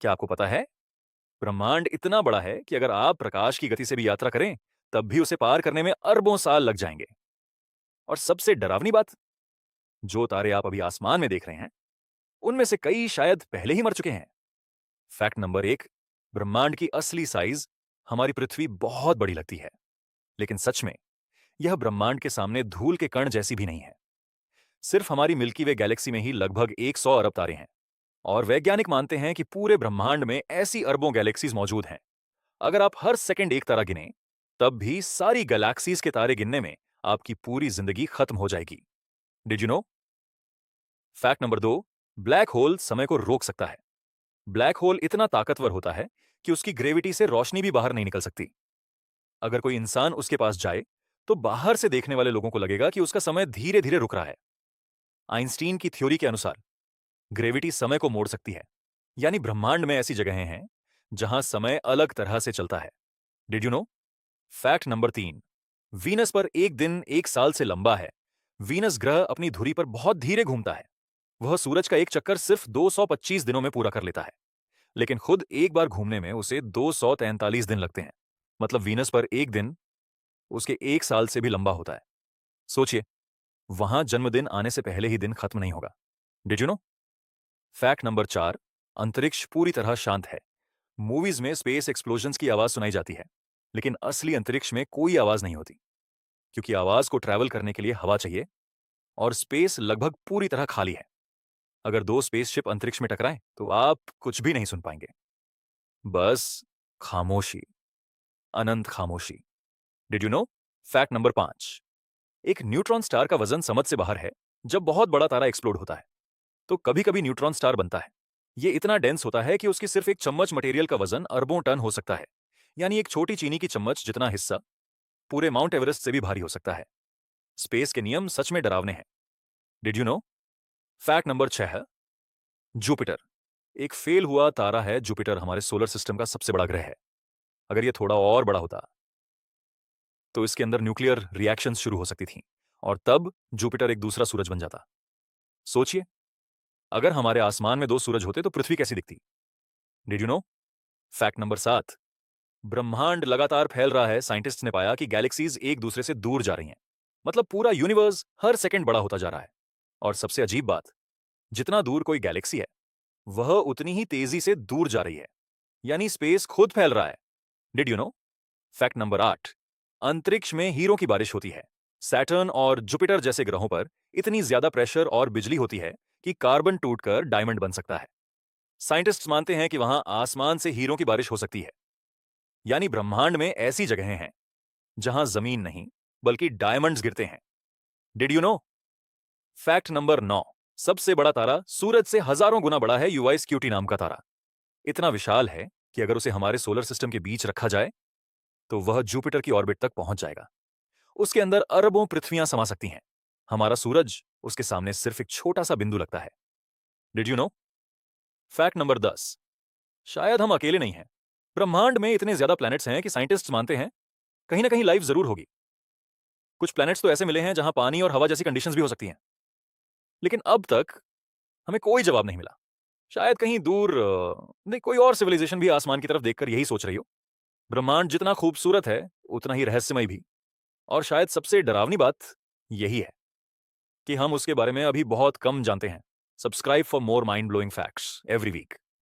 क्या आपको पता है, ब्रह्मांड इतना बड़ा है कि अगर आप प्रकाश की गति से भी यात्रा करें, तब भी उसे पार करने में अरबों साल लग जाएंगे। और सबसे डरावनी बात, जो तारे आप अभी आसमान में देख रहे हैं, उनमें से कई शायद पहले ही मर चुके हैं। फैक्ट नंबर 1, ब्रह्मांड की असली साइज हमारी पृथ्वी बहुत बड़ी लगती है, लेकिन सच में यह ब्रह्मांड के सामने धूल के कण जैसी भी नहीं है। सिर्फ हमारी मिल्की वे गैलेक्सी में ही लगभग 100 अरब तारे हैं, और वैज्ञानिक मानते हैं कि पूरे ब्रह्मांड में ऐसी अरबों गैलेक्सीज मौजूद हैं। अगर आप हर सेकंड एक तारा गिने, तब भी सारी गैलेक्सीज के तारे गिनने में आपकी पूरी जिंदगी खत्म हो जाएगी। Did you know? Fact number 2, black hole समय को रोक सकता है। ब्लैक होल इतना ताकतवर होता है कि उसकी ग्रेविटी से रोशनी भी बाहर नहीं निकल सकती। अगर कोई इंसान उसके पास जाए, तो बाहर से देखने वाले लोगों को लगेगा कि उसका समय धीरे धीरे रुक रहा है। आइंस्टीन की थ्योरी के अनुसार ग्रेविटी समय को मोड़ सकती है, यानी ब्रह्मांड में ऐसी जगहें हैं जहां समय अलग तरह से चलता है। Did you know? Fact number 3, Venus पर एक दिन एक साल से लंबा है। वीनस ग्रह अपनी धुरी पर बहुत धीरे घूमता है। वह सूरज का एक चक्कर सिर्फ 225 दिनों में पूरा कर लेता है, लेकिन खुद एक बार घूमने में उसे 243 दिन लगते हैं। मतलब वीनस पर एक दिन उसके एक साल से भी लंबा होता है। सोचिए, वहां जन्मदिन आने से पहले ही दिन खत्म नहीं होगा। Did you know? Fact number 4, अंतरिक्ष पूरी तरह शांत है। मूवीज में स्पेस एक्सप्लोजन्स की आवाज सुनाई जाती है, लेकिन असली अंतरिक्ष में कोई आवाज नहीं होती, क्योंकि आवाज को ट्रैवल करने के लिए हवा चाहिए, और स्पेस लगभग पूरी तरह खाली है। अगर दो स्पेसशिप अंतरिक्ष में टकराएं, तो आप कुछ भी नहीं सुन पाएंगे। बस खामोशी, अनंत खामोशी। Did you know? Fact number 5, एक न्यूट्रॉन स्टार का वजन समझ से बाहर है। जब बहुत बड़ा तारा एक्सप्लोड होता है, तो कभी कभी न्यूट्रॉन स्टार बनता है। यह इतना डेंस होता है कि उसकी सिर्फ एक चम्मच मटेरियल का वजन अरबों टन हो सकता है। यानी एक छोटी चीनी की चम्मच जितना हिस्सा पूरे माउंट एवरेस्ट से भी भारी हो सकता है। स्पेस के नियम सच में डरावने हैं। Did you know? Fact number 6, Jupiter एक फेल हुआ तारा है। जुपिटर हमारे सोलर सिस्टम का सबसे बड़ा ग्रह है। अगर यह थोड़ा और बड़ा होता, तो इसके अंदर न्यूक्लियर रिएक्शंस शुरू हो सकती थीं, और तब जुपिटर एक दूसरा सूरज बन जाता। सोचिए, अगर हमारे आसमान में दो सूरज होते तो पृथ्वी कैसी दिखती? Did you know? Fact number 7, ब्रह्मांड लगातार फैल रहा है। साइंटिस्ट ने पाया कि गैलेक्सीज एक दूसरे से दूर जा रही हैं। मतलब पूरा यूनिवर्स हर सेकंड बड़ा होता जा रहा है। और सबसे अजीब बात, जितना दूर कोई गैलेक्सी है, वह उतनी ही तेजी से दूर जा रही है। यानी स्पेस खुद फैल रहा है। Did you know? Fact number 8, अंतरिक्ष में हीरों की बारिश होती है। सैटर्न और जुपिटर जैसे ग्रहों पर इतनी ज्यादा प्रेशर और बिजली होती है कि कार्बन टूटकर डायमंड बन सकता है। साइंटिस्ट्स मानते हैं कि वहां आसमान से हीरों की बारिश हो सकती है। यानी ब्रह्मांड में ऐसी जगहें हैं जहां जमीन नहीं, बल्कि डायमंड्स गिरते हैं। Did you know? Fact number 9, सबसे बड़ा तारा सूरज से हजारों गुना बड़ा है। यूवाइस क्यूटी नाम का तारा इतना विशाल है कि अगर उसे हमारे सोलर सिस्टम के बीच रखा जाए, तो वह जुपिटर की ऑर्बिट तक पहुंच जाएगा। उसके अंदर अरबों पृथ्वियां समा सकती हैं। हमारा सूरज उसके सामने सिर्फ एक छोटा सा बिंदु लगता है। Did you know? Fact number 10, शायद हम अकेले नहीं हैं। ब्रह्मांड में इतने ज्यादा प्लैनेट्स हैं कि साइंटिस्ट्स मानते हैं कहीं ना कहीं लाइफ जरूर होगी। कुछ प्लैनेट्स तो ऐसे मिले हैं जहां पानी और हवा जैसी कंडीशंस भी हो सकती हैं, लेकिन अब तक हमें कोई जवाब नहीं मिला। शायद कहीं दूर नहीं, कोई और सिविलाइजेशन भी आसमान की तरफ देखकर यही सोच रही हो। ब्रह्मांड जितना खूबसूरत है, उतना ही रहस्यमय भी। और शायद सबसे डरावनी बात यही है कि हम उसके बारे में अभी बहुत कम जानते हैं। Subscribe for more mind blowing facts every week.